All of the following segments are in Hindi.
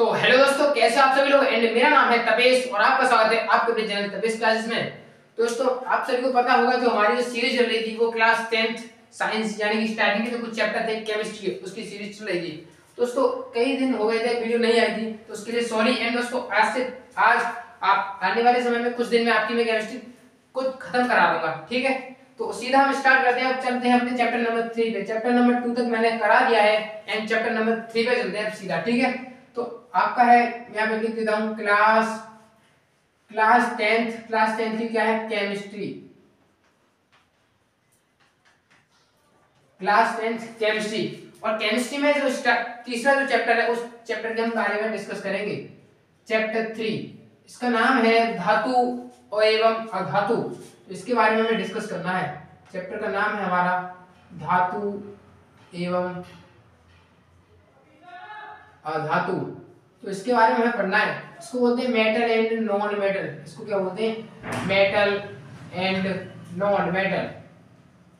तो हेलो दोस्तों, कैसे आप सभी लोग। एंड मेरा नाम है तपेश और आपका स्वागत है आपके अपने चैनल तपेश क्लासेस में। दोस्तों, आप सभी को पता होगा जो हमारी जो सीरीज चल रही थी वो क्लास 10th साइंस यानी कि स्टार्टिंग के जो कुछ चैप्टर थे केमिस्ट्री के, उसकी सीरीज चल रही थी। दोस्तों, कई दिन हो गए थे वीडियो नहीं आई थी, तो उसके लिए सॉरी। एंड दोस्तों, आज आप आने वाले समय में कुछ दिन में आपकी मैं केमिस्ट्री को खत्म करा दूंगा, ठीक है। तो सीधा हम स्टार्ट करते हैं। अब चलते हैं अपने चैप्टर नंबर 3 पे। चैप्टर नंबर 2 तक मैंने करा दिया है एंड चैप्टर नंबर 3 पे चलते हैं सीधा, ठीक है। तो आपका है, यहाँ पे लिख देता हूँ क्लास 10th की क्या है, केमिस्ट्री। Class 10th chemistry. और केमिस्ट्री में जो तीसरा जो चैप्टर है उस चैप्टर के हम बारे में डिस्कस करेंगे। चैप्टर 3, इसका नाम है धातु एवं अधातु। तो इसके बारे में हमें डिस्कस करना है। चैप्टर का नाम है हमारा धातु एवं अधातु। तो इसके बारे में हमें पढ़ना है। इसको बोलते हैं मेटल एंड नॉन मेटल। इसको क्या बोलते हैं, मेटल एंड नॉन मेटल।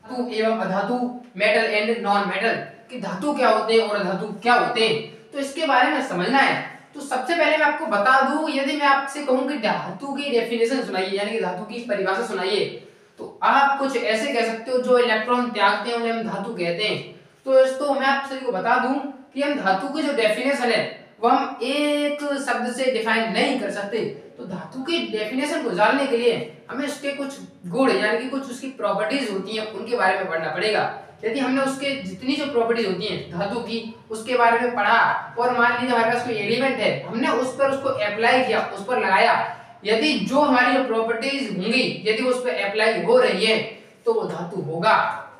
धातु एवं अधातु, मेटल एंड नॉन मेटल, कि धातु क्या होते हैं और अधातु क्या होते हैं, तो इसके बारे में समझना है। तो सबसे पहले मैं आपको बता दूं, यदि मैं आपसे कहूं कि धातु की डेफिनेशन सुनाइए यानी कि धातु की परिभाषा सुनाइए, तो आप कुछ ऐसे कह सकते हो, जो इलेक्ट्रॉन त्यागते हैं उन्हें हम धातु कहते हैं। तो दोस्तों, मैं आप सभी को बता दूं कि हम धातु की जो डेफिनेशन है वो हम एक शब्द से डिफाइन नहीं कर सकते। तो धातु की डेफिनेशन को जानने के लिए हमें उसके कुछ गुण यानी कि कुछ उसकी प्रॉपर्टीज होती हैं उनके बारे में पढ़ना पड़ेगा। यदि हमने उसके जितनी जो प्रॉपर्टीज होती हैं धातु की उसके बारे में पढ़ा, और मान लीजिए हमारे पास कोई एलिमेंट है, हमने उस पर उसको अप्लाई किया, उस पर लगाया, यदि जो हमारी जो प्रॉपर्टीज होंगी यदि उस पर अप्लाई हो रही है तो वो धातु होगा।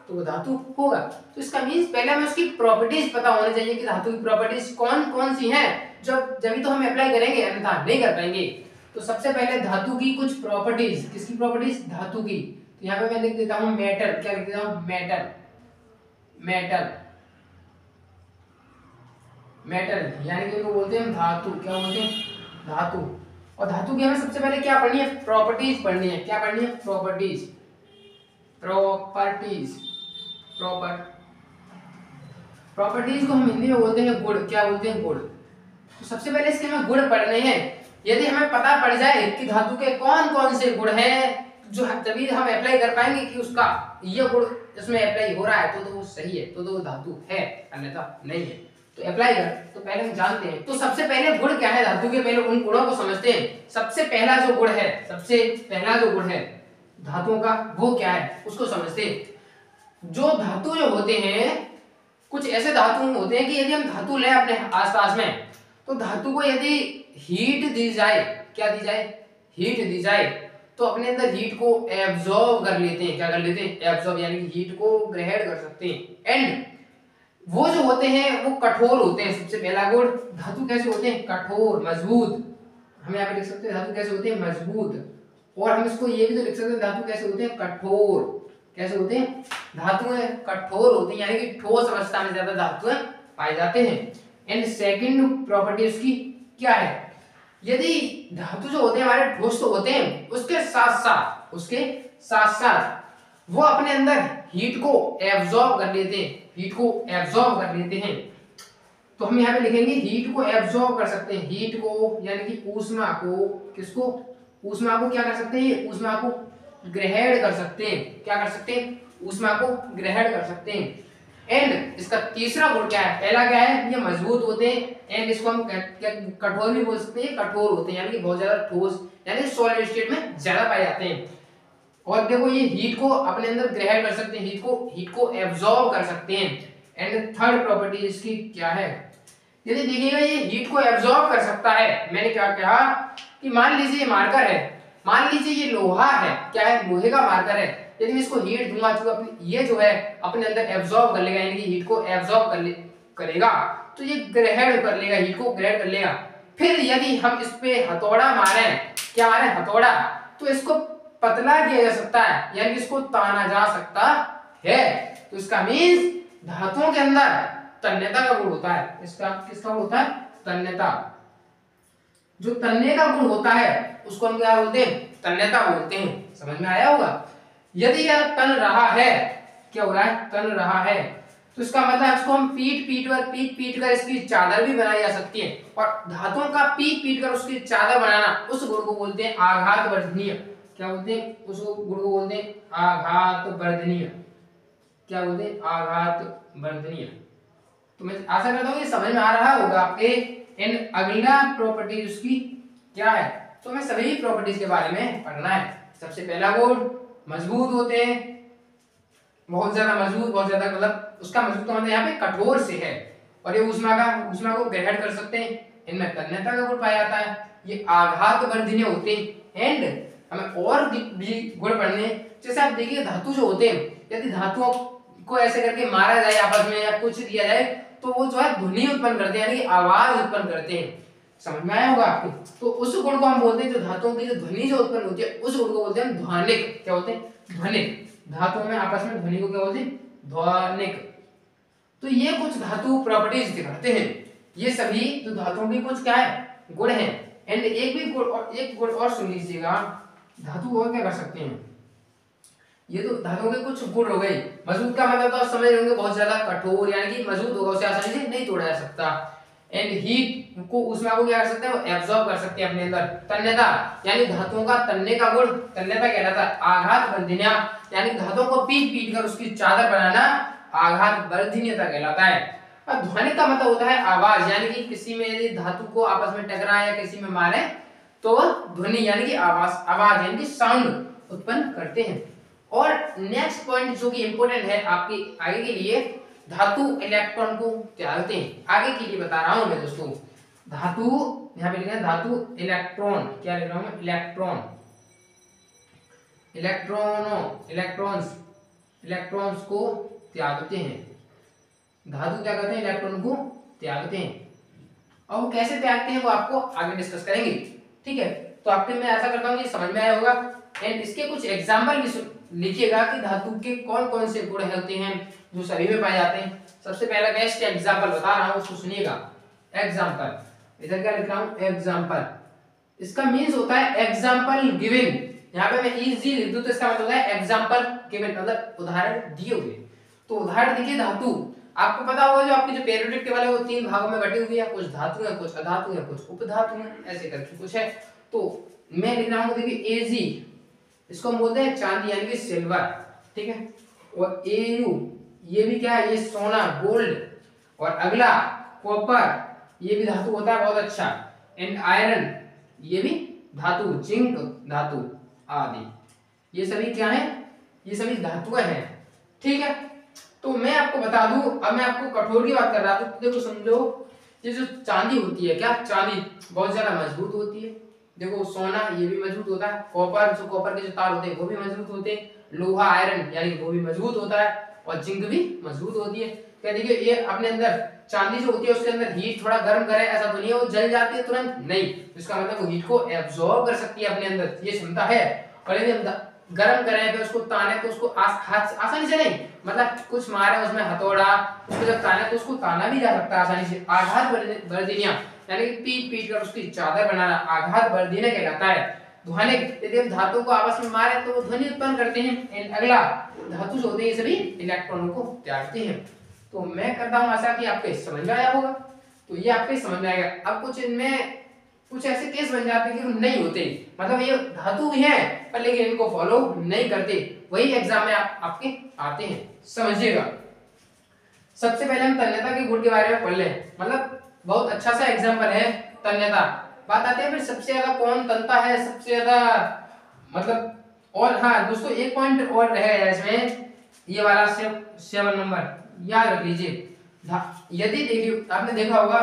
तो वो धातु होगा। तो इसका मींस पहले हमें उसकी प्रॉपर्टीज पता होनी चाहिए कि धातु की प्रॉपर्टीज कौन कौन सी हैं, जब तो हम अप्लाई करेंगे, अन्यथा नहीं कर पाएंगे। तो सबसे पहले धातु की कुछ प्रॉपर्टीज, किसकी प्रॉपर्टीज, धातु की। तो यहाँ पे मैं लिख देता हूँ मेटल। क्या लिख देता हूँ, मेटल। मेटल यानी कि उनको बोलते हैं धातु। क्या बोलते हैं, धातु। और धातु की हमें सबसे पहले क्या पढ़नी है, प्रॉपर्टीज पढ़नी है। क्या पढ़नी है, प्रॉपर्टीज। प्रॉपर्टीज को हम हिंदी में बोलते हैं गुण। क्या बोलते हैं, गुण। तो सबसे पहले इसके हमें गुण पढ़ने हैं। यदि हमें पता पड़ जाए कि धातु के कौन कौन से गुण हैं, जो तभी हम अप्लाई कर पाएंगे कि उसका ये गुण इसमें अप्लाई हो रहा है तो वो सही है, तो वो धातु है, अन्यथा नहीं है। तो अप्लाई कर, तो पहले हम जानते हैं। तो सबसे पहले गुण क्या है धातु के, पहले उन गुणों को समझते हैं। सबसे पहला जो गुण है धातुओं का, वो क्या है उसको समझते हैं। जो धातु जो होते हैं, कुछ ऐसे धातु होते हैं कि यदि हम धातु लें अपने आसपास में, तो धातु को यदि हीट दी जाए, क्या दी जाए, हीट दी जाए, तो अपने अंदर हीट को एब्जॉर्ब कर लेते हैं। क्या कर लेते हैं, एब्जॉर्ब यानी कि हीट को ग्रहण कर सकते हैं। एंड वो जो होते हैं वो कठोर होते हैं। सबसे पहला गुण, धातु कैसे होते हैं, कठोर, मजबूत। हम यहाँ पे लिख सकते हैं धातु कैसे होते हैं, मजबूत। और हम इसको ये भी तो लिख सकते हैं धातु कैसे होते हैं, कठोर। कैसे होते हैं, धातुएं कठोर होती हैं यानी कि ठोस अवस्था में ज्यादा धातुएं पाए जाते हैं। एंड सेकंड प्रॉपर्टी उसकी क्या है, यदि धातु जो होते हैं हमारे ठोस तो होते हैं, उसके साथ साथ वो अपने अंदर हीट को एब्जॉर्ब कर लेते हैं। तो हम यहाँ पे लिखेंगे हीट को एब्जॉर्ब कर सकते हैं। हीट को यानी कि ऊष्मा को, किसको, ऊष्मा को क्या कर सकते हैं, ऊष्मा को ग्रहण कर सकते हैं। क्या कर सकते हैं, ऊष्मा को ग्रहण कर सकते हैं। एंड इसका तीसरा गुण क्या है, पहला क्या है, ये मजबूत होते हैं। एंड इसको हम कठोर भी बोल सकते हैं, कठोर होते हैं यानी कि बहुत ज्यादा ठोस यानी सॉलिड स्टेट में ज्यादा पाए जाते हैं। और देखो ये हीट को अपने अंदर ग्रहण कर सकते हैं, हीट को एब्जॉर्ब कर सकते हैं। एंड थर्ड प्रॉपर्टी इसकी क्या है, यदि देखिएगा ये हीट को एब्जॉर्ब कर सकता है। मैंने क्या कहा कि मान लीजिए ये मार्कर है, मान लीजिए ये लोहा है, क्या है, लोहे का मार्कर है। यदि मैं इसको हीट दूंगा तो ये जो है अपने अंदर एब्जॉर्ब कर लेगा यानी कि हीट को एब्जॉर्ब करेगा, तो ये ग्रहण कर लेगा, हीट को ग्रहण कर लेगा। फिर यदि हम इस पे हथौड़ा मारें, क्या मारें, हथौड़ा, तो इसको पतला किया जा सकता है यानी कि इसको ताना जा सकता है। तो इसका मींस धातुओं के अंदर तन्यता का गुण होता है। इसका किसका होता है, तन्यता। जो तन्य का गुण होता है उसको हम क्या बोलते हैं, तन्यता बोलते हैं। समझ में आया होगा। यदि यह तन रहा है, क्या हो रहा है, तन रहा है, तो इसका मतलब इसको हम पीट कर इसकी चादर भी बनाई जा सकती है। और धातुओं का पीट कर उसकी चादर बनाना, उस गुण को बोलते हैं आघात वर्धनीय। क्या बोलते हैं? उस गुण को बोलते हैं आघात वर्धनीय। क्या बोलते हैं? आघात वर्धनीय। तो मैं आशा करता हूँ ये समझ में आ रहा होगा आपके। एंड अगला प्रॉपर्टीज उसकी क्या है, तो हमें सभी प्रॉपर्टीज के बारे में पढ़ना है। सबसे पहला गुण, मजबूत होते हैं, बहुत ज्यादा मजबूत, बहुत ज्यादा मतलब उसका मजबूत का मतलब यहाँ पे कठोर से है। और ये ऊष्मा को ग्रहण कर सकते हैं। इनमें तन्यता का गुण पाया जाता है। ये आघात वर्धनीय होते हैं। एंड हमें और भी गुण पढ़ने, जैसे आप देखिए धातु जो होते हैं, यदि धातुओं को ऐसे करके मारा जाए आपस में या कुछ दिया जाए तो वो जो है ध्वनि उत्पन्न करते हैं, यानी कि आवाज उत्पन्न करते हैं। समझ में आया होगा आपको? तो उस गुण को हम बोलते हैं, जो धातुओं की जो ध्वनि जो उत्पन्न होती है उस गुण को बोलते हैं ध्वनिक। क्या बोलते हैं? ध्वनिक। धातुओं में आपस में ध्वनि को क्या बोलते हैं? ध्वनिक। तो ये कुछ धातु प्रॉपर्टीज दिखाते हैं। ये सभी जो धातुओं की कुछ क्या है? गुण हैं। एंड एक गुण और सुन लीजिएगा, धातु और क्या कर सकते हैं? ये तो धातुओं के कुछ गुण हो गए। मजबूत का मतलब तो आप समझ रहे होंगे, बहुत ज्यादा कठोर, यानी कि मजबूत होगा, उसे आसानी से नहीं तोड़ा जा सकता। एंड हीट को, ऊष्मा को क्या कर सकते हैं? वो एब्जॉर्ब कर सकते हैं अपने अंदर। तन्यता, यानी धातुओं का तन्ने का गुण तन्यता कहलाता है। आघात वर्धनीय, यानी धातुओं को पीट कर उसकी चादर बनाना आघात वर्धनीयता कहलाता है। और ध्वनि का मतलब होता है आवाज, यानी कि किसी में यदि धातु को आपस में टकराए या किसी में मारे तो ध्वनि यानी कि आवाज यानी कि साउंड उत्पन्न करते हैं। और नेक्स्ट पॉइंट जो कि इंपॉर्टेंट है आपके आगे के लिए, धातु इलेक्ट्रॉन को त्यागते हैं। आगे के लिए बता रहा हूं मैं दोस्तों। धातु यहां पे लिखा है धातु इलेक्ट्रॉन। क्या लिख रहा हूं मैं? इलेक्ट्रॉन। इलेक्ट्रॉन्स को त्यागते हैं। धातु क्या करते हैं? इलेक्ट्रॉन को त्यागते हैं। और वो कैसे त्यागते हैं वो आपको आगे डिस्कस करेंगे। ठीक है, तो आपके मैं ऐसा करता हूँ कि समझ में आया होगा। एंड इसके कुछ एग्जाम्पल भी लिखिएगा कि धातु के कौन कौन से गुण होते हैं जो शरीर में पाए जाते हैं। सबसे पहला बेस्ट एग्जाम्पल बता रहा हूँ, उसको सुनिएगा। एग्जाम्पल, इधर क्या लिख रहा हूँ? एग्जाम्पल। इसका मीन्स होता है एग्जाम्पल गिवन। यहाँ पे मैं इजी लिख दूं तो इसका मतलब है एग्जाम्पल गिवन, मतलब उदाहरण दिए हुए। तो उदाहरण देखिए, धातु आपको पता होगा जो आपकी जो पेरियोडिक टेबल है वो 3 भागों में बटी हुई है। कुछ धातु है, कुछ अधातु है, कुछ उपधातु है, ऐसे करके कुछ है। तो मैं लिख रहा हूँ, देखिए एजी, इसको हम बोलते हैं चांदी यानी कि सिल्वर। ठीक है, और एयू ये भी क्या है? ये सोना, गोल्ड। और अगला कॉपर, ये भी धातु होता है, बहुत अच्छा। एंड आयरन, ये भी धातु, जिंक धातु आदि, ये सभी क्या है? ये सभी धातुएं हैं। ठीक है, तो मैं आपको बता दूं, अब मैं आपको कठोर की बात कर रहा था। तो देखो समझो, ये जो चांदी होती है, क्या चांदी बहुत ज्यादा मजबूत होती है। देखो सोना ये भी मजबूत होता है, कॉपर, जो कॉपर के जो तार होते हैं वो भी मजबूत होते हैं, लोहा आयरन यानी वो भी मजबूत होता है, और जिंक भी मजबूत होती है। क्या देखिए, ये अपने अंदर चांदी जो होती है उसके अंदर हीट थोड़ा गर्म करे ऐसा तो नहीं है वो जल जाती है तुरंत, नहीं। इसका मतलब वो हीट को एब्जॉर्ब कर सकती है अपने अंदर, ये क्षमता है। और यदि हम गर्म करें तो उसको ताने तो उसको आसानी से नहीं, मतलब कुछ मारे उसमें हथौड़ा, उसको जब ताने तो उसको ताना भी जा सकता है आसानी से। आघात वर्धनीय यानी कि पीट कर उसकी चादर बनाना आघात वर्धनीय कहलाता है। ध्वनिक, यदि हम धातु को आपस में मारे तो वो ध्वनि उत्पन्न करते हैं। एंड अगला, धातु जो होते हैं ये सभी इलेक्ट्रॉनों को त्यागते हैं। तो मैं करता हूं आशा कि आपके समझ में आया होगा। तो ये आपके समझ में आएगा। अब कुछ इनमें कुछ ऐसे केस बन जाते हैं कि नहीं होते, मतलब ये धातु भी हैं पर लेकिन इनको फॉलो नहीं करते, वही एग्जाम में आपके आते हैं, समझिएगा। सबसे पहले हम तन्यता के गुण के बारे में पढ़ लें, मतलब बहुत अच्छा सा एग्जाम्पल है तन्यता। बात आती है फिर सबसे ज्यादा कौन तनता है, सबसे ज्यादा मतलब। और हाँ दोस्तों, एक पॉइंट और रहेगा इसमें, ये वाला 7 नंबर याद रख लीजिए। यदि देखिए आपने देखा होगा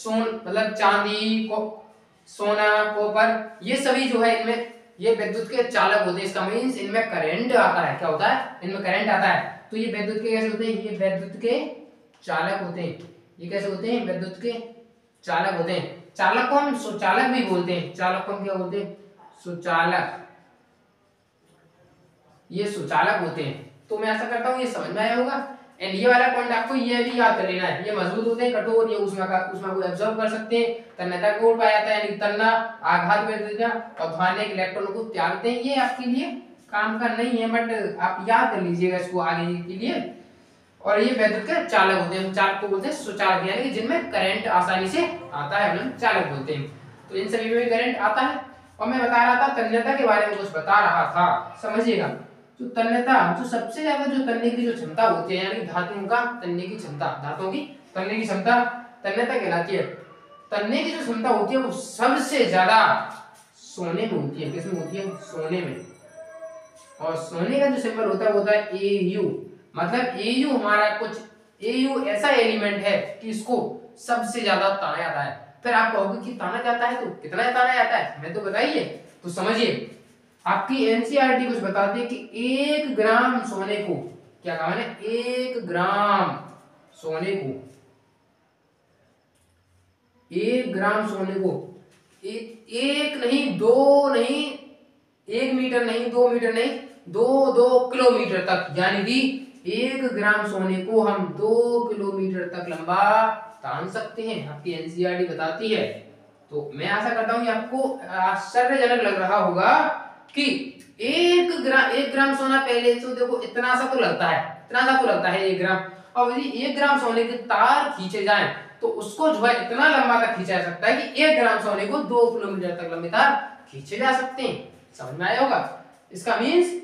मतलब चांदी को, सोना, कॉपर, ये सभी जो है इनमें ये विद्युत के चालक होते हैं। इसका मींस इनमें करंट आता है। क्या होता है? इनमें करंट आता है। तो ये विद्युत के कैसे होते हैं? ये विद्युत के चालक होते हैं। ये कैसे होते हैं? विद्युत के चालक होते हैं। चालक को हम सुचालक भी बोलते हैं। चालक को हम क्या बोलते हैं? सुचालक। ये सुचालक होते हैं। तो मैं ऐसा करता हूँ ये समझ में आया होगा। एंड ये वाला पॉइंट आपको ये भी याद कर लेना है, ये मजबूत होते हैं, कठोर, ये ऊष्मा को एब्जॉर्ब कर सकते हैं, तन्यता का गुण पाया जाता है यानी तन्ना, आघात वर्धनीय, और ध्वनिक इलेक्ट्रॉनों को त्यागते हैं। ये आपके लिए काम का नहीं है बट आप याद कर लीजिएगा इसको आगे के लिए। और ये वैद्युत के चालक होते हैं। हम चालक को बोलते हैं सुचालक, यानी कि जिनमें करंट आसानी से आता है हम चालक बोलते हैं। तो इन सभी में भी करंट आता है। और मैं बता रहा था तन्यता के बारे में, कुछ बता रहा था, समझिएगा। तो तन्यता, जो सबसे ज्यादा जो तनने की जो क्षमता होती है, यानी धातुओं का तनने की क्षमता, धातुओं की तनने की क्षमता तन्यता कहलाती है। तनने की जो क्षमता होती है वो सबसे ज्यादा सोने में होती है। किसमें होती है? सोने में। और सोने का जो सिंबल होता है वो होता है Au। मतलब Au हमारा कुछ Au ऐसा एलिमेंट है कि इसको सबसे ज्यादा ताना जाता है। फिर आप कहोगे कि ताना जाता है तो कितना ताना जाता है, हमें तो बताइए। तो समझिए, आपकी एनसीईआरटी कुछ बताती है कि 1 ग्राम सोने को, क्या कहा मैंने, 1 ग्राम सोने को, 1 ग्राम सोने को एक नहीं, 2 नहीं, 1 मीटर नहीं, 2 मीटर नहीं, 2 किलोमीटर तक, यानी कि 1 ग्राम सोने को हम 2 किलोमीटर तक लंबा तान सकते हैं, आपकी एनसीईआरटी बताती है। तो मैं आशा करता हूं कि आपको आश्चर्यजनक लग रहा होगा कि 1 ग्राम सोना, पहले तो देखो इतना सा तो लगता है, इतना सा तो लगता है 1 ग्राम। और यदि 1 ग्राम सोने के तार खींचे जाएं तो उसको जो है इतना लंबा तक खींचा जा सकता है कि 1 ग्राम सोने को 2 किलोमीटर तक लंबे तार खींचे जा सकते हैं। समझ में आया होगा? इसका मीन्स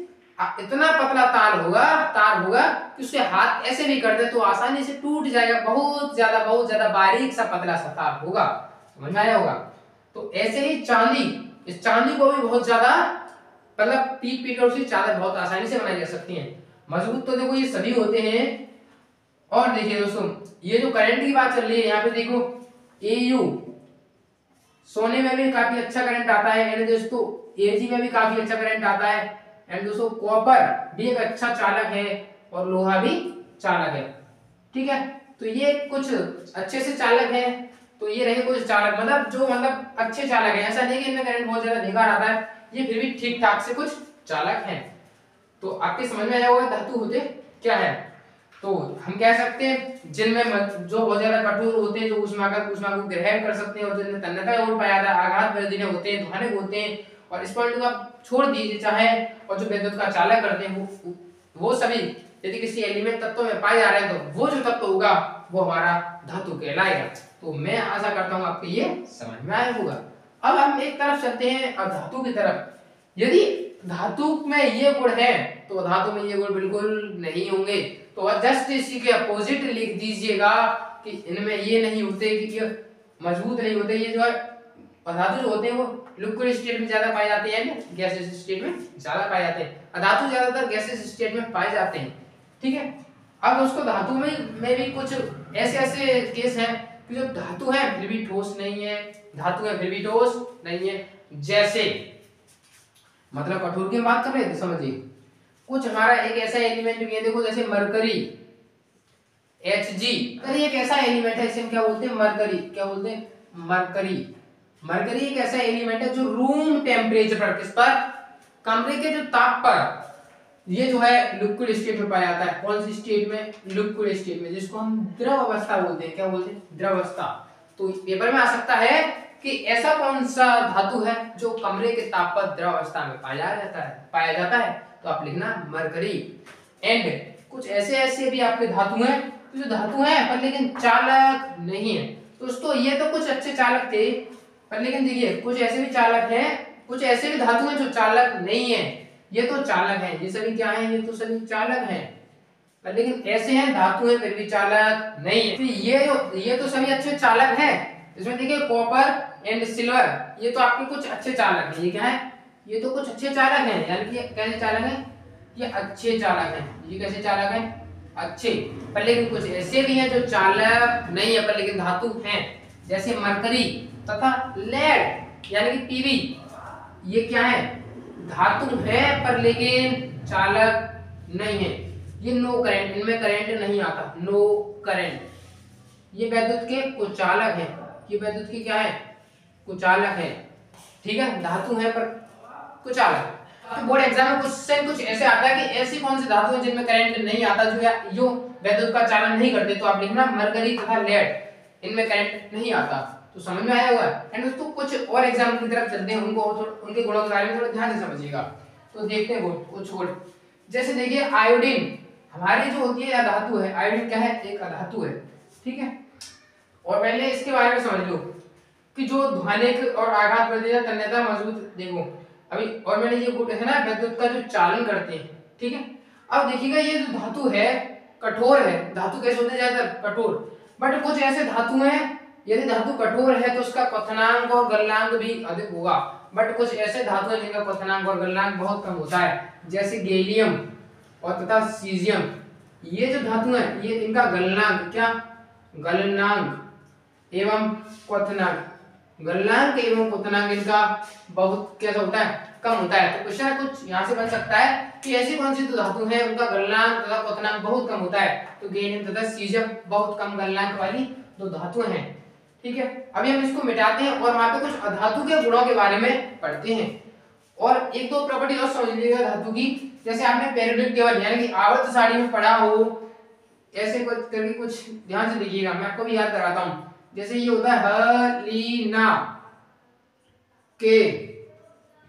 इतना पतला तार होगा कि उसके हाथ ऐसे भी कर दे तो आसानी से टूट जाएगा। बहुत ज्यादा बारीक सा पतला सा तार होगा। समझ में आया होगा? तो ऐसे ही चांदी, इस चांदी को भी बहुत ज्यादा, मतलब पीट कर उसकी चादर बहुत आसानी से बनाई जा सकती है। मजबूत तो देखो ये सभी होते हैं। और देखिए दोस्तों, ये जो करंट की बात चल रही है, यहाँ पे देखो Au, सोने में भी काफी अच्छा करंट आता है। एंड दोस्तों Ag में भी काफी अच्छा करंट आता है। एंड दोस्तों कॉपर भी एक अच्छा चालक है और लोहा भी चालक है। ठीक है, तो ये कुछ अच्छे से चालक है। तो ये रहे कुछ चालक, मतलब अच्छे चालक है। ऐसा नहीं कि इनमें करंट बहुत ज्यादा बेकार आता है, ये फिर भी ठीक ठाक से कुछ चालक हैं। तो आपके समझ में आया होगा धातु होते क्या है। तो हम कह सकते हैं जिनमें जो बहुत ज्यादा कठोर होते हैं, जो ऊष्मा को ग्रहण कर सकते हैं, और जिनमें तन्यता का गुण पाया जाता है, आघात वर्धनीय होते हैं, ध्वनिक होते हैं। और इस पॉइंट को आप छोड़ दीजिए चाहे, और जो विद्युत का चालक करते हैं वो सभी यदि किसी एलिमेंट तत्व में पाए जा रहे हैं तो वो जो तत्व होगा वो हमारा धातु कहलाएगा। तो मैं आशा करता हूं आपको ये समझ में आया होगा। अब हम एक तरफ चलते हैं अब धातु की तरफ। यदि धातु में ये गुण है तो धातु में ये गुण बिल्कुल नहीं होंगे। तो जस्ट इसी के अपोजिट लिख दीजिएगा कि इनमें ये नहीं होते, कि ये मजबूत नहीं होते। ये जो है धातु जो होते हैं वो लिक्विड स्टेट में ज्यादा पाए जाते हैं, गैसेस स्टेट में ज्यादा पाए जाते हैं। धातु ज्यादातर गैसेस स्टेट में पाए जाते हैं। ठीक है, अब दोस्तों धातु में भी कुछ ऐसे केस हैं कि जो धातु है फिर भी ठोस नहीं है, धातु है फिर भी ठोस नहीं है। जैसे मतलब कठोर की बात कर रहे थे, समझिए कुछ हमारा एक ऐसा एलिमेंट भी है, देखो जैसे मरकरी Hg, मरकरी एक ऐसा एलिमेंट है, इसे हम क्या बोलते हैं, मरकरी। क्या बोलते हैं? मरकरी। मरकरी एक ऐसा एलिमेंट है जो रूम टेम्परेचर पर, किस पर, कमरे के जो ताप पर, ये जो है लिक्विड स्टेट में पाया जाता है। कौन सी स्टेट में? लिक्विड स्टेट में, जिसको हम द्रव अवस्था बोलते हैं। क्या बोलते हैं? द्रव अवस्था। तो पेपर में आ सकता है कि ऐसा कौन सा धातु है जो कमरे के ताप पर द्रव अवस्था में पाया जाता है। तो आप लिखना मरकरी। एंड कुछ ऐसे भी आपके धातु हैं जो धातु हैं पर लेकिन चालक नहीं है। दोस्तों ये तो कुछ अच्छे चालक थे, पर लेकिन देखिए कुछ ऐसे भी चालक हैं, कुछ ऐसे भी धातु हैं जो चालक नहीं है। ये तो चालक हैं, ये सभी क्या हैं? ये तो सभी चालक हैं, पर लेकिन ऐसे हैं धातु है फिर भी चालक नहीं है। तो ये तो सभी अच्छे चालक हैं। इसमें देखिए कॉपर एंड सिल्वर, ये तो आपके कुछ अच्छे चालक हैं। ये क्या है? ये तो कुछ अच्छे चालक हैं, यानी कि कैसे चालक हैं? ये अच्छे चालक हैं। ये कैसे चालक हैं? अच्छे। पर लेकिन कुछ ऐसे भी हैं जो चालक नहीं है पर लेकिन धातु हैं, जैसे मरकरी तथा लेड यानी कि पीवी। ये क्या है? धातु है पर लेकिन चालक नहीं है। ये नो करंट, इनमें करंट नहीं आता, नो करंट। ये वैद्युत के कुचालक है। ये वैद्युत के क्या है? कुचालक है। ठीक है, धातु है पर कुचालक। तो बोर्ड एग्जाम में क्वेश्चन कुछ ऐसे आता है कि ऐसी कौन सी धातु है जिनमें करंट नहीं आता, जो वैद्युत का चालन नहीं करते। तो आप लिखना मरकरी तथा लेड, इनमें करंट नहीं आता। तो समझ में आया होगा। एंड दोस्तों कुछ और एग्जाम्पल की तरफ चलते हैं, उनके गुणों के बारे में थोड़ा ध्यान से समझिएगा। तो देखते हैं कुछ गुण, जैसे देखिए आयोडीन हमारी जो होती है अधातु है, आयोडीन क्या है, एक अधातु है, ठीक है। और पहले इसके बारे में समझ लो कि जो ध्वनिक और आघात प्रतिरोधक तन्यता मजबूत, देखो अभी, और मैंने ये गुण है ना विद्युत का जो चालन करते हैं, ठीक है। अब देखिएगा ये जो धातु है कठोर है, धातु कैसे होते हैं ज्यादातर कठोर, बट कुछ ऐसे धातु हैं यदि धातु कठोर है तो उसका क्वथनांक और गलनांक भी अधिक होगा, बट कुछ ऐसे धातु हैं जिनका क्वथनांक और गलनांक बहुत कम होता है, जैसे गैलियम और तथा सीजियम। ये जो धातु है ये इनका गलनांक क्या, गलनांक एवं क्वथनांक, गलनांक एवं क्वथनांक इनका बहुत कैसा होता है, कम होता है। तो क्वेश्चन कुछ यहाँ से बन सकता है कि ऐसी कौन सी दो धातु है उनका गलनांक तथा क्वथनांक बहुत कम होता है, तो गैलियम तथा सीजियम बहुत कम गलनांक वाली दो धातुएं हैं, ठीक है। अभी हम इसको मिटाते हैं और वहां पे कुछ अधातु के गुणों के बारे में पढ़ते हैं। और एक दो प्रॉपर्टी और समझ लीजिएगा धातु की, जैसे आपने पीरियोडिक टेबल यानी कि आवर्त सारणी में पढ़ा हो, ऐसे कुछ करके कुछ ध्यान से देखिएगा, मैं आपको भी याद कराता हूं। जैसे ये होता है हलीना के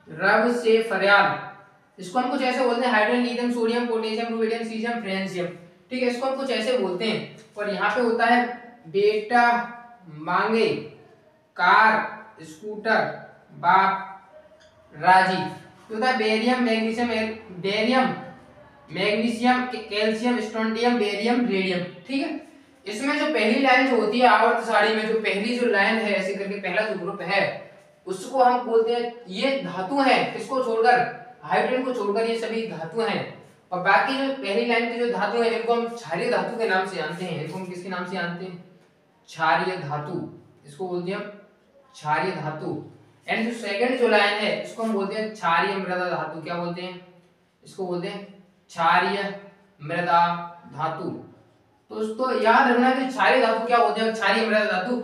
रब से फरियाद, इसको हम कुछ ऐसे बोलते हैं, hydrogen lithium sodium potassium rubidium caesium francium, ठीक है, इसको हम कुछ ऐसे बोलते हैं। और यहाँ पे होता है बेटा मांगे कार स्कूटर बाप राजी, तो होता है barium magnesium, barium magnesium calcium strontium barium radium, ठीक है। इसमें जो पहली लाइन जो होती है आवर्त सारणी में, जो पहली जो लाइन है ऐसे करके पहला जो ग्रुप है उसको हम बोलते हैं, ये धातु है, इसको छोड़कर हाइड्रोजन को छोड़कर ये सभी धातु हैं। और बाकी जो पहली लाइन की जो धातु है इनको हम क्षारीय धातु के नाम से जानते हैं, इनको हम किसके नाम से जानते हैं, क्षारीय धातु, इसको बोलते हैं क्षारीय धातु। एंड जो सेकंड जो लाइन है इसको हम बोलते हैं क्षारीय मृदा धातु, क्या बोलते हैं, इसको बोलते हैं क्षारीय मृदा धातु। तो उसको याद रखना कि क्षारीय धातु क्या होते हैं, क्षारीय मृदा धातु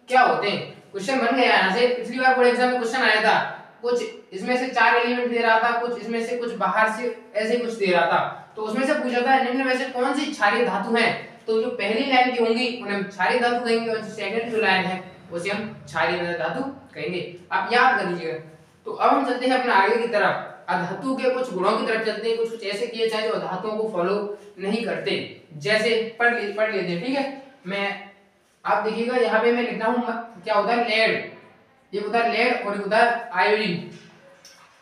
क्या होते हैं। क्वेश्चन बन गया यहाँ से, पिछली बार बोर्ड एग्जाम में क्वेश्चन आया था, कुछ इसमें से 4 एलिमेंट दे रहा था, कुछ इसमें से कुछ बाहर से ऐसे कुछ दे रहा था, तो उसमें से पूछा था निम्न में से कौन सी क्षारीय धातु है, तो जो पहली लाइन की होंगी उन्हें क्षारीय धातु कहेंगे और जो सेकंड जो लाइन है उसे हम क्षारीय मृदा धातु कहेंगे, आप याद कर लीजिएगा। तो अब हम चलते हैं अपने आगे की तरफ, अधातु के कुछ गुणों की तरफ चलते हैं, कुछ ऐसे किए जाए जो अधातुओं को फॉलो नहीं करते, जैसे पढ़ लेते हैं, ठीक है। मैं आप देखिएगा यहाँ पे मैं लिखता हूँ क्या होता है लेड, ये होता है लेड और ये होता है आयोडीन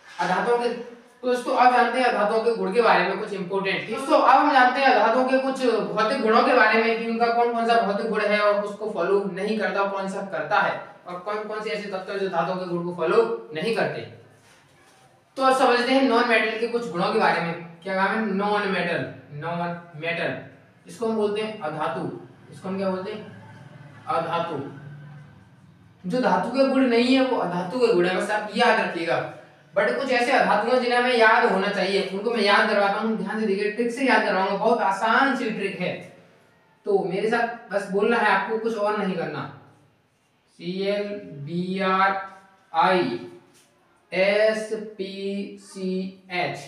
अधातुओं के। तो दोस्तों अब जानते हैं अधातुओं के गुण के बारे में कुछ इंपॉर्टेंट। दोस्तों अब हम जानते हैं अधातुओं के कुछ भौतिक गुणों के बारे में कि उनका कौन कौन सा भौतिक गुण है और उसको फॉलो नहीं करता, कौन सा करता है, और कौन कौन से ऐसे तत्व जो धातुओं के गुण को फॉलो नहीं करते। तो अब समझते हैं नॉन मेटल के कुछ गुणों के बारे में। क्या नाम है, नॉन मेटल, नॉन मेटल, इसको हम बोलते हैं अधातु, इसको हम क्या बोलते हैं, अधातु। जो धातु के गुण नहीं है वो अधातु के गुण है, बस आप याद रखिएगा। बट कुछ ऐसे अधातु हैं जिन्हें हमें याद होना चाहिए, उनको मैं याद करवाता हूँ, ध्यान से देखिए, ट्रिक से याद करवाऊंगा, बहुत आसान सी ट्रिक है, तो मेरे साथ बस बोलना है आपको, कुछ और नहीं करना। ClBrISPCH,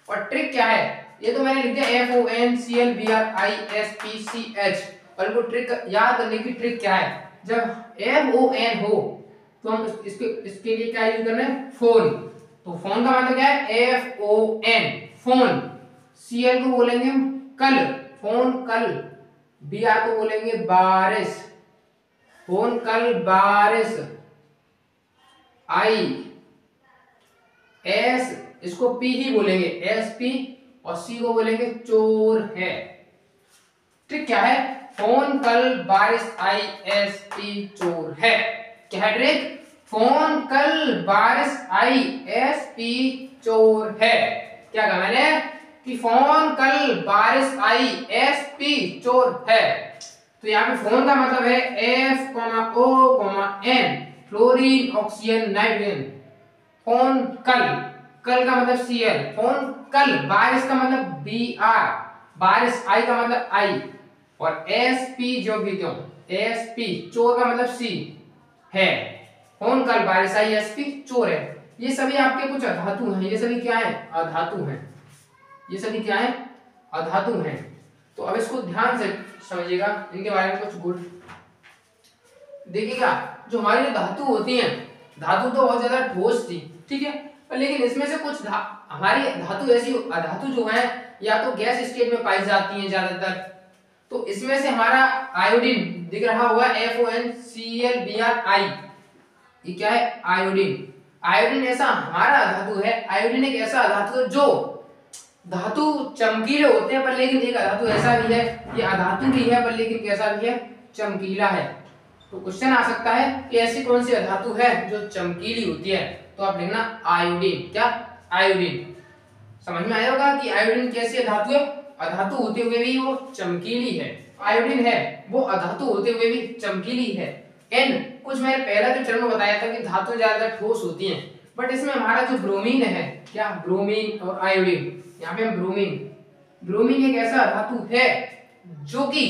और ट्रिक क्या है, ये तो मैंने लिख दिया FONClBrISPCH, और इनको ट्रिक याद करने की ट्रिक क्या है, जब FON हो तो हम इसके लिए क्या यूज करना है, फोन, तो फोन का मतलब क्या है, FON, फोन। Cl को बोलेंगे हम कल, फोन कल। Br को बोलेंगे बारिश, फोन कल बारिश। S इसको P ही बोलेंगे, SP, और C को बोलेंगे चोर है। ट्रिक क्या है, फोन कल बारिश ISP चोर है। क्या है ट्रिक, फोन कल बारिश ISP चोर है। क्या कहा मैंने कि फोन कल बारिश ISP चोर है। तो यहाँ पे फोन का मतलब है FON, fluorine oxygen nitrogen. Phone call, कल का मतलब Cl, फोन कल, बारिश का मतलब BR, बारिश I का मतलब I, और SP जो भी क्यों SP, चोर का मतलब C है। फोन कल बारिश ISP चोर है। ये सभी आपके कुछ अधातु हैं, ये सभी क्या है, अधातु हैं, ये सभी क्या है, अधातु हैं। तो अब इसको ध्यान से समझिएगा, इनके बारे में कुछ गुण देखिएगा। जो हमारी धातु होती हैं, धातु तो बहुत ज्यादा ठोस थी, ठीक है, पर लेकिन इसमें से कुछ हमारी धातु ऐसी अधातु जो है या तो गैस स्टेट में पाई जाती हैं ज्यादातर। तो इसमें से हमारा आयोडीन दिख रहा होगा FONClBr, ये क्या है? आयोडीन। आयोडीन ऐसा हमारा धातु है, आयोडीन एक ऐसा धातु है जो धातु चमकीले होते हैं, पर लेकिन एक धातु ऐसा भी है, ये अधातु भी है पर लेकिन कैसा भी है? चमकीला है। तो क्वेश्चन आ सकता है कि ऐसी कौन सी धातु है जो चमकीली होती है? तो आप लिखना आयोडीन। क्या? आयोडीन। समझ में आया होगा कि आयोडीन कैसी धातु है? अधातु होते हुए भी वो चमकीली है। आयोडीन है वो अधातु होते हुए भी चमकीली है। एंड कुछ मैंने पहला जो चरण में बताया था कि धातु ज्यादातर ठोस होती हैं, बट इसमें हमारा जो ब्रोमीन है, क्या? ब्रोमीन और आयोडीन, यहाँ पे हम ब्रोमीन एक ऐसा धातु है जो कि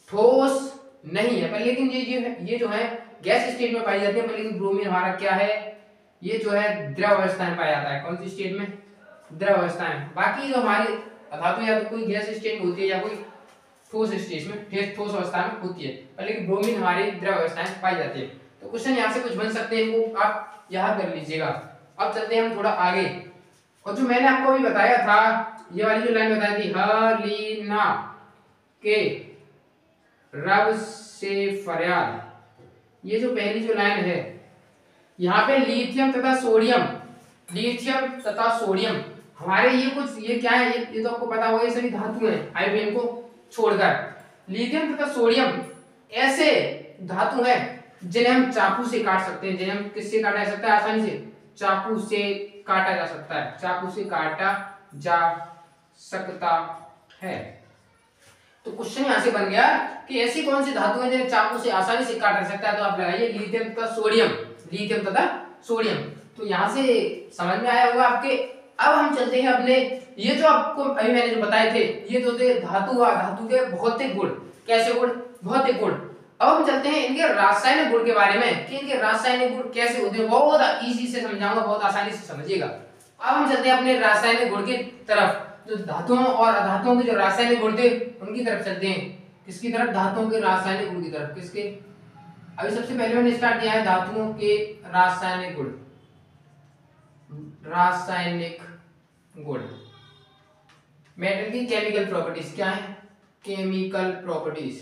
ठोस नहीं है, पर लेकिन ये जो है गैस स्टेट में पाई जाती है, पर लेकिन ब्रोमीन हमारा क्या है? ये जो है द्रव अवस्था में पाया जाता है। कौन सी स्टेट में? द्रव अवस्था में। बाकी जो हमारी धातु या तो कोई गैस स्टेट में होती है या कोई ठोस स्टेट में, ठोस अवस्था में होती है, पर लेकिन ब्रोमीन हमारी द्रव अवस्था में पाई जाती है। तो क्वेश्चन यहाँ से कुछ बन सकते हैं, वो आप याद कर लीजिएगा। अब चलते हैं हम थोड़ा आगे, और जो मैंने आपको अभी बताया था, ये वाली जो लाइन बताई थी, हलीना के रब से फरियाद, ये जो पहली जो लाइन है, यहाँ पे लिथियम तथा सोडियम हमारे ये क्या है? ये तो आपको पता होगा, ये सभी धातु हैं आयोडीन को छोड़कर। लिथियम तथा सोडियम ऐसे धातु हैं जिन्हें हम चाकू से काट सकते हैं, जिन्हें हम किससे काटा जा सकता है? आसानी से चाकू से काटा जा सकता है, चाकू से काटा जा सकता है। तो क्वेश्चन यहां से बन गया कि ऐसी कौन सी धातु है जिन्हें चाकू से आसानी से काटा जा सकता है? तो आप लगाइए लिथियम तथा सोडियम। तो यहां से समझ में आया होगा आपके। अब हम चलते हैं अपने, ये जो आपको अभी मैंने जो बताए थे, ये तो थे धातु और धातु के भौतिक गुण। कैसे गुण? भौतिक गुण। अब हम चलते हैं इनके रासायनिक गुण के बारे में, कि इनके रासायनिक गुण कैसे होते हैं। बहुत इजी से समझाऊंगा, बहुत आसानी से समझिएगा। अब हम चलते हैं अपने रासायनिक गुण की तरफ, जो धातुओं और अधातुओं के जो रासायनिक गुण थे उनकी तरफ चलते हैं। किसकी तरफ? धातुओं के रासायनिक गुण की तरफ। किसके? अभी सबसे पहले मैंने स्टार्ट किया है धातुओं के रासायनिक गुण। मेटल की केमिकल प्रॉपर्टीज क्या है? केमिकल प्रॉपर्टीज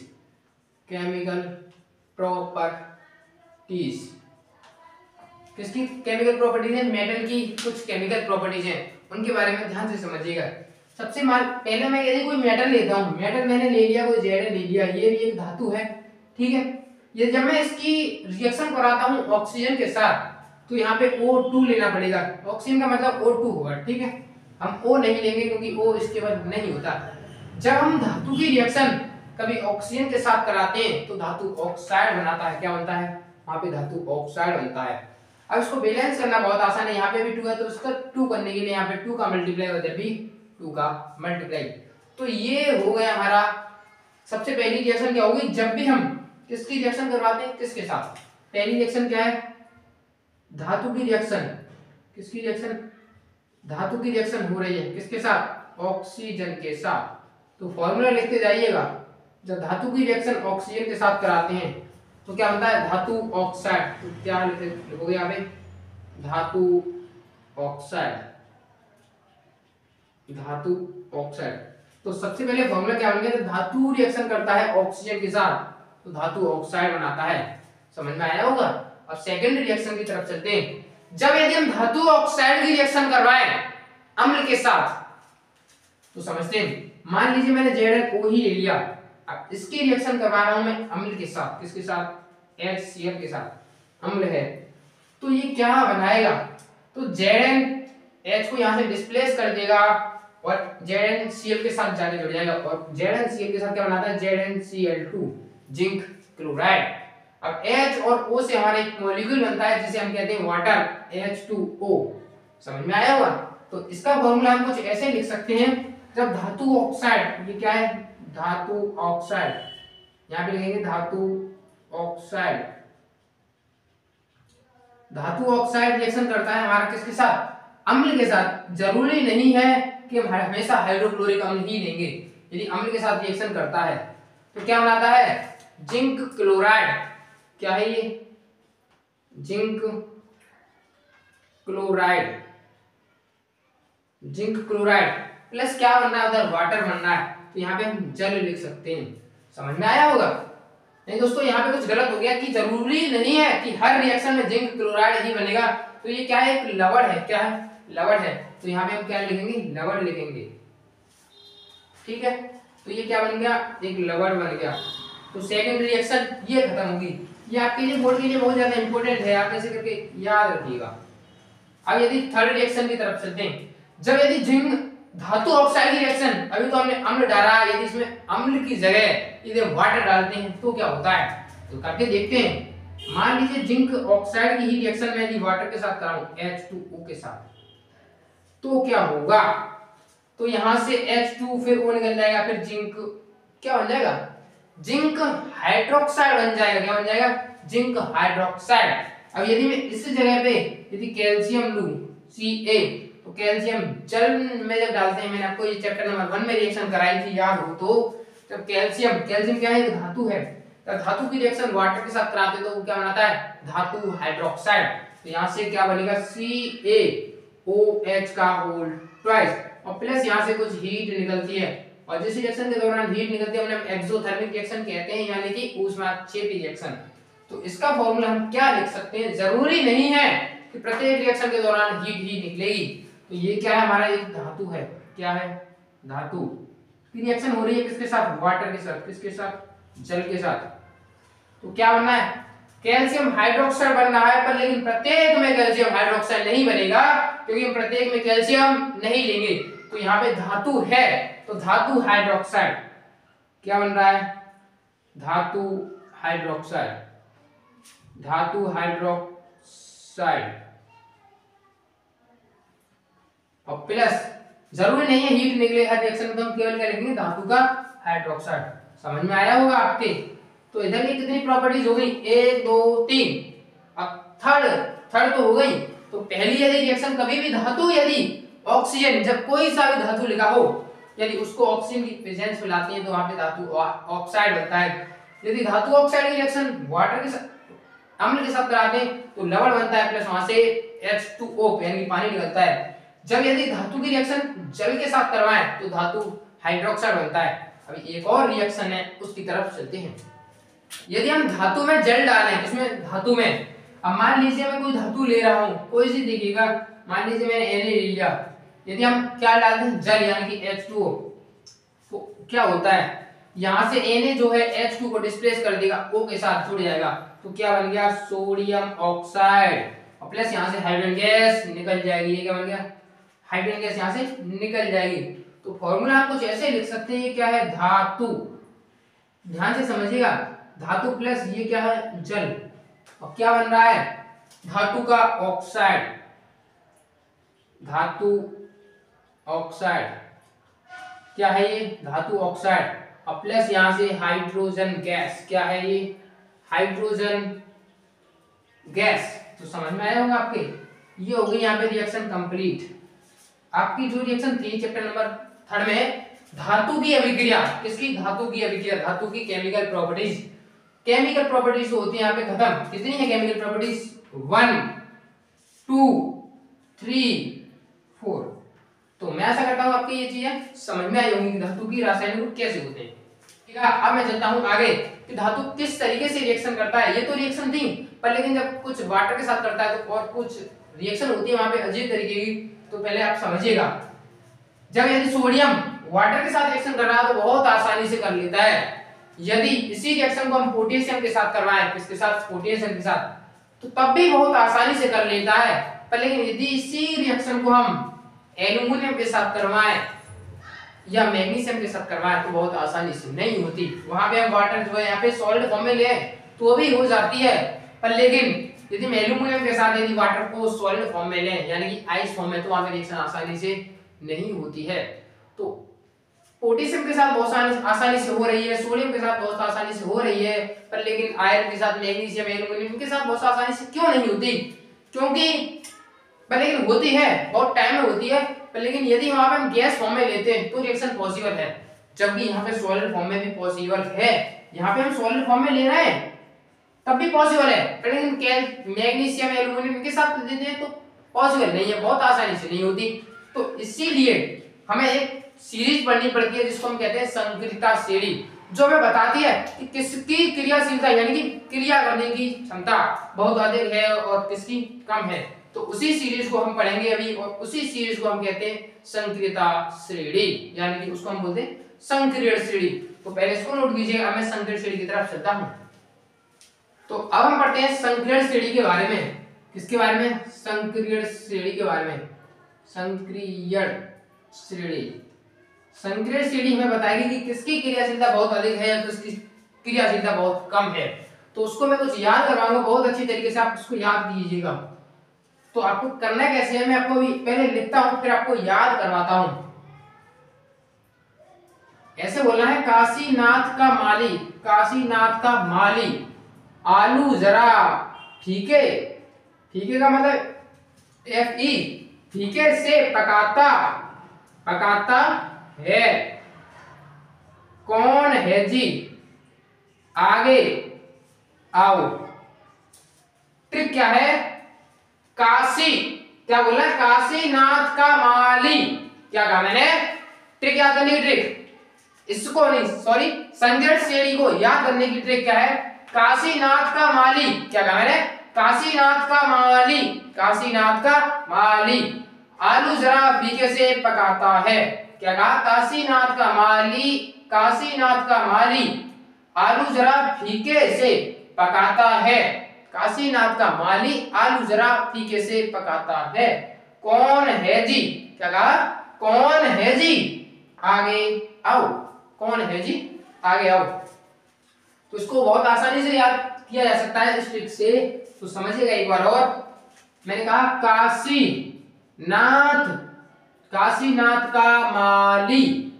किसकी केमिकल प्रॉपर्टीज है? मेटल की कुछ केमिकल प्रॉपर्टीज हैं, उनके बारे में ध्यान से समझिएगा। सबसे पहले मैं यदि कोई मेटल लेता हूं, मेटल मैंने ले लिया, कोई Zn ले लिया, ये भी एक धातु है, ठीक है। ये जब मैं इसकी रिएक्शन कराता हूं ऑक्सीजन के साथ, तो यहाँ पे O2 लेना पड़ेगा। ऑक्सीजन का मतलब O2 होगा, ठीक है। हम O नहीं लेंगे क्योंकि O इसके बाद नहीं होता। जब हम धातु की रिएक्शन कभी ऑक्सीजन के साथ कराते हैं तो धातु ऑक्साइड बनाता है। क्या बनता है? वहां पे धातु ऑक्साइड बनता है। अब इसको बैलेंस करना बहुत आसान है। यहाँ पे भी 2 है तो इसका 2 करने के लिए यहाँ पे 2 का मल्टीप्लाई और इधर भी 2 का मल्टीप्लाई। तो ये हो गया हमारा सबसे पहली रिएक्शन। क्या होगी जब भी हम किसकी रिएक्शन करवाते हैं? किसके साथ? पहली रिएक्शन क्या है? धातु की रिएक्शन। किसकी रिएक्शन? धातु की रिएक्शन हो रही है किसके साथ? ऑक्सीजन के साथ। तो फॉर्मूला लिखते जाइएगा। जब धातु की रिएक्शन ऑक्सीजन के साथ कराते हैं तो क्या बनता है? धातु ऑक्साइड। तो क्या लिखोगे यहाँ पे? धातु ऑक्साइड। तो सबसे पहले फॉर्मूला क्या बन गया? तो धातु रिएक्शन करता है ऑक्सीजन के साथ तो धातु ऑक्साइड बनाता है। समझ में आया होगा। अब सेकंड रिएक्शन की तरफ चलते हैं। जब यदि हम धातु ऑक्साइड की रिएक्शन करवाएं अम्ल के साथ तो समझते हैं। मान लीजिए मैंने ZnO ही ले लिया, अब इसकी रिएक्शन करवा रहा हूं मैं अम्ल के साथ। किसके साथ? HCl के साथ। अम्ल है तो ये क्या बनाएगा? तो ZnH को यहां से डिस्प्लेस कर देगा और ZnCl के साथ जाके जुड़ जाएगा। और ZnCl के साथ क्या बनाता है? ZnCl2 zinc chloride. अब H और O से हमारा एक मॉलिक्यूल बनता है जिसे हम कहते हैं वाटर, H2O। समझ में आया होगा। तो इसका फॉर्मूला हम कुछ ऐसे लिख सकते हैं। जब धातु ऑक्साइड, ये क्या है? धातु ऑक्साइड, यहां पे लिखेंगे धातु ऑक्साइड। धातु ऑक्साइड रिएक्शन करता है हमारा किसके साथ? अम्ल के साथ। जरूरी नहीं है कि हम हमेशा हाइड्रोक्लोरिक अम्ल ही लेंगे। यदि अम्ल के साथ रिएक्शन करता है तो क्या बनाता है? Zinc chloride. क्या है ये? Zinc chloride, zinc chloride plus क्या बन रहा है उधर, वाटर बन रहा है, तो यहाँ पे हम जल लिख सकते हैं। समझ में आया होगा? नहीं दोस्तों, यहाँ पे कुछ गलत हो गया कि जरूरी नहीं है कि हर रिएक्शन में जिंक क्लोराइड ही बनेगा। तो ये क्या है, एक लवण है। क्या है? लवण है। तो यहाँ पे हम क्या लिखेंगे, लवण लिखेंगे। ठीक है, तो ये क्या बन गया, एक लवण बन गया। तो सेकंड रिएक्शन ये खत्म होगी। ये आपके लिए बोर्ड के लिए बहुत ज्यादा इंपॉर्टेंट है, आप ऐसे करके याद रखिएगा। अब यदि थर्ड रिएक्शन की तरफ चलते हैं, जब यदि जिंक धातु ऑक्साइड की रिएक्शन, अभी तो हमने अम्ल डाला, यदि इसमें अम्ल की जगह यदि वाटर डालते हैं तो क्या होता है, तो करके देखते हैं। मान लीजिए जिंक ऑक्साइड की ही रिएक्शन में यदि वाटर के साथ कराऊं, H2O के साथ, तो क्या होगा, तो यहां से H2 फिर O निकल जाएगा, फिर जिंक क्या बन जाएगा, जिंक हाइड्रोक्साइड बन जाएगा। क्या बन जाएगा, जिंक हाइड्रोक्साइड। अब यदि मैं इस जगह पे यदि कैल्शियम लूं, Ca, तो कैल्शियम जल में जब डालते हैं, मैंने आपको ये चैप्टर नंबर 1 में रिएक्शन कराई थी, याद हो तो, जब कैल्शियम क्या है, एक धातु है, तब धातु की रिएक्शन वाटर के साथ कराते तो वो क्या बनाता है, धातु हाइड्रोक्साइड। तो यहां से क्या बनेगा, CaOH का होल ट्वाइस, और प्लस यहां से कुछ हीट निकलती है, और जिस रिएक्शन के दौरान हीट निकलती है उन्हें एक्सोथर्मिक रिएक्शन कहते हैं, यानी कि ऊष्माक्षेपी रिएक्शन। तो इसका फॉर्मूला हम क्या लिख सकते हैं, जरूरी नहीं है कि प्रत्येक रिएक्शन के दौरान हीट ही निकलेगी। तो ये क्या है, हमारा एक धातु है। क्या है, धातु की रिएक्शन हो रही है किसके साथ, वाटर के साथ, किसके साथ, जल के साथ। तो क्या बनना है, कैल्शियम हाइड्रोक्साइड बन रहा है, पर लेकिन प्रत्येक में कैल्शियम हाइड्रोक्साइड नहीं बनेगा, क्योंकि हम प्रत्येक में कैल्शियम नहीं लेंगे। तो यहाँ पे धातु है, तो धातु हाइड्रोक्साइड क्या बन रहा है, धातु हाइड्रोक्साइड, धातु हाइड्रोक्साइड, और प्लस जरूरी नहीं है हीट निकले हर रिएक्शन में, तो हम केवल क्या लिखेंगे, धातु का हाइड्रोक्साइड। समझ में आया होगा आपके? तो इधर की कितनी प्रॉपर्टीज हो गई, 1 2 3। अब थर्ड तो हो गई। तो पहली यदि रिएक्शन कभी भी धातु, यदि ऑक्सीजन, जब कोई सा भी धातु लिखा हो, यदि उसको ऑक्सीजन की प्रेजेंस में लाती है तो वहां पे धातु ऑक्साइड बनता है। यदि धातु ऑक्साइड की रिएक्शन वाटर के साथ, अम्ल के साथ कराते हैं तो लवण बनता है, प्लस वहां से H2O यानी पानी निकलता है। जब यदि धातु की रिएक्शन जल के साथ करवाएं तो धातु हाइड्रोक्साइड बनता है। अभी एक और रिएक्शन है, उसकी तरफ चलते हैं। यदि हम धातु में जल डालें, इसमें धातु में, अब मान लीजिए मैं कोई धातु ले रहा हूं, कोई सी देखिएगा, मान लीजिए मैंने Na ले लिया, यदि हम क्या डालते हैं, जल यानी कि H2O, तो क्या होता है, यहां से Na जो है H2 को डिस्प्लेस कर देगा, O के साथ जुड़ जाएगा, तो क्या बन गया, सोडियम ऑक्साइड, और प्लस यहां से हाइड्रोजन गैस निकल जाएगी। ये क्या बन गया, हाइड्रोजन गैस यहां से निकल जाएगी। तो फॉर्मूला आप कुछ ऐसे लिख सकते हैं, क्या है, धातु, ध्यान से समझिएगा, धातु प्लस ये क्या है, जल, और क्या बन रहा है, धातु का ऑक्साइड, धातु ऑक्साइड, क्या है ये, धातु ऑक्साइड, और प्लस यहां से हाइड्रोजन गैस, क्या है ये, हाइड्रोजन गैस। तो समझ में आया होगा आपके? ये हो गई यहाँ पे रिएक्शन कंप्लीट। आपकी जो रिएक्शन थी चैप्टर नंबर 3 में, धातु की अभिक्रिया, किसकी, धातु की अभिक्रिया, धातु की केमिकल प्रॉपर्टीज, केमिकल प्रॉपर्टीज होती है यहाँ पे खत्म। कितनी है केमिकल प्रॉपर्टीज, 1 2 3 4। तो मैं ऐसा करता हूँ आपकी ये चीजें समझ में आई होंगी, धातु की रासायनिक गुण कैसे होते हैं। ठीक है, अब मैं चलता हूँ आगे कि धातु किस तरीके से रिएक्शन करता है। ये तो रिएक्शन थी, पर लेकिन जब कुछ वाटर के साथ करता है तो और कुछ रिएक्शन होती है वहां पे अजीब तरीके की। तो पहले आप समझिएगा, जब यदि सोडियम वाटर के साथ रिएक्शन कर रहा है तो बहुत आसानी से कर लेता है। यदि इसी रिएक्शन को हम पोटेशियम के साथ करवाएं, किसके साथ, पोटेशियम के साथ, तो तब भी बहुत आसानी से कर लेता है। पर लेकिन यदि इसी रिएक्शन को हम एल्युमिनियम के साथ करवाएं या मैग्नीशियम के साथ करवाएं तो बहुत आसानी से नहीं होती। वहां पे हम वाटर जो है यहाँ पे सॉलिड फॉर्म में ले तो भी हो जाती है, पर लेकिन यदि हम एल्युमिनियम के साथ यदि वाटर को सॉलिड फॉर्म में लें यानी कि आइस फॉर्म में, तो वहां पे रिएक्शन आसानी से नहीं होती है। तो पोटेशियम के साथ बहुत आसानी से हो रही है, सोडियम के साथ बहुत आसानी से हो रही है, पर लेकिन आयरन के साथ, मैग्नीशियम, एल्युमिनियम के साथ बहुत आसानी से क्यों नहीं होती, क्योंकि पर लेकिन होती है, बहुत टाइम में होती है। पर लेकिन यदि वहां पे हम गैस फॉर्म में लेते हैं तो रिएक्शन पॉसिबल है, जबकि यहाँ पे सॉलिड फॉर्म में भी पॉसिबल है। यहाँ पे हम सॉलिड फॉर्म में ले रहे हैं तब भी पॉसिबल है, पर लेकिन मैग्नीशियम, एल्युमिनियम के साथ लेते हैं तो पॉसिबल नहीं है, बहुत आसानी से नहीं होती। तो इसीलिए हमें एक सीरीज पढ़नी पड़ती है जिसको हम कहते हैं संक्रियता श्रेणी, जो हमें बताती है कि किसकी क्रियाशीलता यानी कि क्रिया करने की क्षमता बहुत अधिक है और किसकी कम है। तो उसी सीरीज को हम पढ़ेंगे अभी, और उसी सीरीज को हम कहते हैं संक्रियता श्रेणी, यानी कि उसको हम बोलते हैं संक्रियण श्रेणी। तो पहले इसको नोट कीजिएगा, अब मैं संक्रियण श्रेणी की तरफ चलता हूं। तो अब हम पढ़ते हैं संक्रियण श्रेणी के बारे में। किसके बारे में? संक्रियण श्रेणी के बारे में। संक्रियण श्रेणी, संक्रियण श्रेणी हमें बताएगी कि किसकी क्रियाशीलता बहुत अधिक है या किसकी क्रियाशीलता बहुत कम है। तो उसको मैं कुछ याद करवाऊंगा बहुत अच्छी तरीके से, आप उसको याद कीजिएगा। तो आपको करना कैसे है, मैं आपको अभी पहले लिखता हूं फिर आपको याद करवाता हूं। ऐसे बोलना है, काशीनाथ का माली, काशीनाथ का माली आलू जरा फीके, फीके का मतलब FE, फीके से पकाता, पकाता है। कौन है जी, आगे आओ। ट्रिक क्या है? काशी, क्या बोला? काशीनाथ का माली, क्या कहा मैंने? ट्रिक याद करने की ट्रिक, इसको नहीं, सॉरी, संक्रियण श्रेणी को याद करने की ट्रिक क्या है? काशीनाथ का माली, क्या कहा मैंने? काशीनाथ का माली, काशीनाथ का माली आलू जरा फीके से पकाता है। क्या कहा? काशीनाथ का माली, काशीनाथ का माली आलू जरा फीके से पकाता है। काशीनाथ का माली आलू जरा फीके से पकाता है। कौन है जी, क्या कहा? कौन है जी, आगे आओ। कौन है जी, आगे आओ। तो इसको बहुत आसानी से याद किया जा सकता है इस ट्रिक से, तो समझिएगा एक बार और। मैंने कहा काशीनाथ, काशीनाथ का माली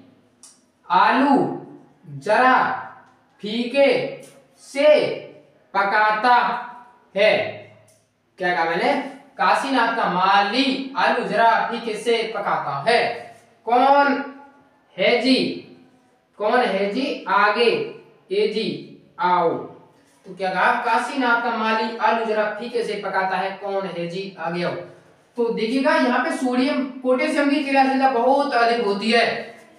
आलू जरा फीके से पकाता है। क्या कहा मैंने? काशीनाथ का माली आलू जरा फीके से पकाता है। कौन है जी, कौन है जी, आगे ए जी आओ। तो क्या कहा? काशीनाथ का माली आलू जरा फीके से पकाता है। कौन है जी, आगे आओ। तो देखिएगा यहाँ पे सोडियम पोटेशियम की क्रियाशीलता बहुत अधिक होती है,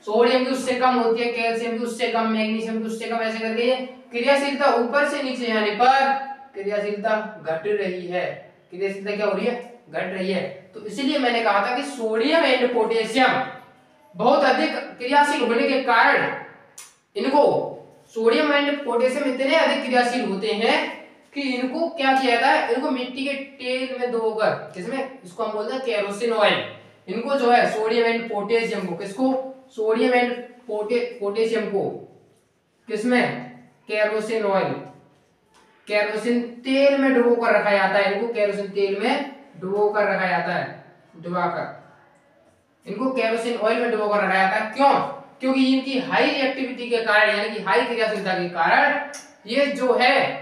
सोडियम की उससे कम होती है, कैल्शियम की उससे कम, मैग्नीशियम की उससे कम, ऐसे करके ये क्रियाशीलता ऊपर से नीचे जाने पर क्रियाशीलता घट रही है। क्रियाशीलता क्या हो रही है? घट रही है। तो इसीलिए मैंने कहा था कि सोडियम एंड पोटेशियम बहुत अधिक क्रियाशील होने के कारण इनको, सोडियम एंड पोटेशियम इतने अधिक क्रियाशील होते हैं कि इनको क्या किया जाता है? इनको मिट्टी के तेल में डुबोकर, किसमें? इसको हम बोलते हैं केरोसिन ऑयल। इनको जो है सोडियम एंड पोटेशियम को, किसको? सोडियम एंड पोटेशियम को किसमें? केरोसिन ऑयल, केरोसिन तेल में डुबोकर रखा जाता है। इनको केरोसिन तेल में डुबोकर रखा जाता है, डुबाकर इनको केरोसिन ऑयल में डुबोकर रखा जाता है। क्यों? क्योंकि इनकी हाई रिएक्टिविटी के कारण, यानी कि हाई क्रियाशीलता के कारण ये जो है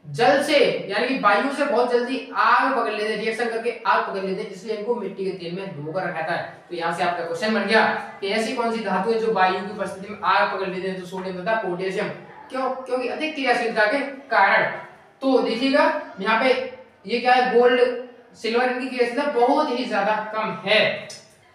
जल से, यानी कि वायु से बहुत जल्दी आग पकड़ लेते हैं, रिएक्शन करके आग पकड़ लेते हैं, इसलिए इनको मिट्टी के तेल में डुबोकर रखा जाता है। तो यहाँ से आपका क्वेश्चन बन गया कि ऐसी कौन सी धातु है जो वायु की उपस्थिति में आग पकड़ लेते हैं? तो सोडियम तथा पोटेशियम। क्यों? क्योंकि अधिक क्रियाशीलता के कारण। तो देखिएगा यहाँ पे ये क्या है, गोल्ड सिल्वर, इनकी क्रियाशीलता बहुत ही ज्यादा कम है।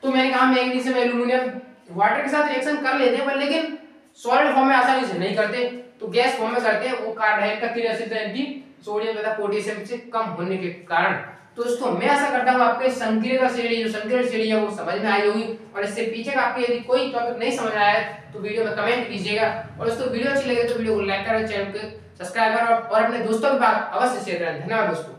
तो मैंने कहा मैग्नीशियम एल्यूमिनियम वाटर के साथ रिएक्शन कर लेते हैं, पर लेकिन सॉलिड फॉर्म में आसानी से नहीं करते, तो गैस फॉर्म में करते हैं। वो कारण है इनका क्रियाशीलता इनकी सोडियम तथा पोटेशियम से कम होने के कारण। तो दोस्तों मैं आशा करता हूँ आपके संक्रियता श्रेणी, जो संक्रियता श्रेणी है वो समझ में आई होगी। और इससे पीछे का आपके यदि कोई टॉपिक नहीं समझ आया है तो वीडियो में कमेंट कीजिएगा, और दोस्तों वीडियो अच्छी लगे तो वीडियो को लाइक करें, चैनल को सब्सक्राइब करें और अपने दोस्तों के साथ अवश्य शेयर करें। धन्यवाद दोस्तों।